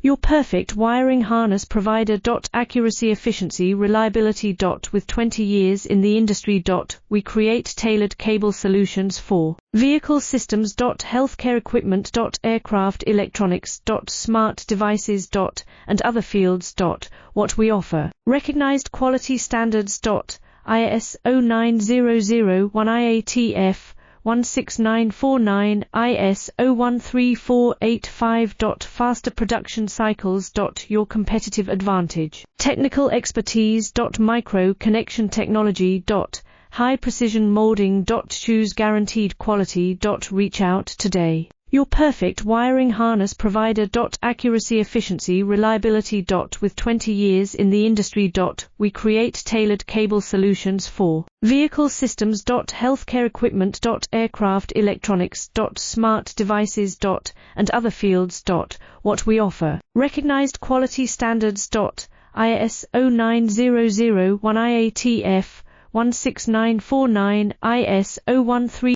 Your perfect wiring harness provider. Accuracy, efficiency, reliability. With 20 years in the industry. We create tailored cable solutions for vehicle systems. Healthcare equipment. Aircraft electronics. Smart devices. And other fields. What we offer. Recognized quality standards. ISO 9001 IATF 16949 ISO 13485. Faster production cycles. Your competitive advantage. Technical expertise. Micro connection technology. High precision molding. Choose guaranteed quality. Reach out today. Your perfect wiring harness provider. Accuracy, efficiency, reliability. With 20 years in the industry. We create tailored cable solutions for vehicle systems. Healthcare equipment. Aircraft electronics. Smart devices. And other fields. What we offer. Recognized quality standards. ISO 9001 IATF 16949 ISO 13485.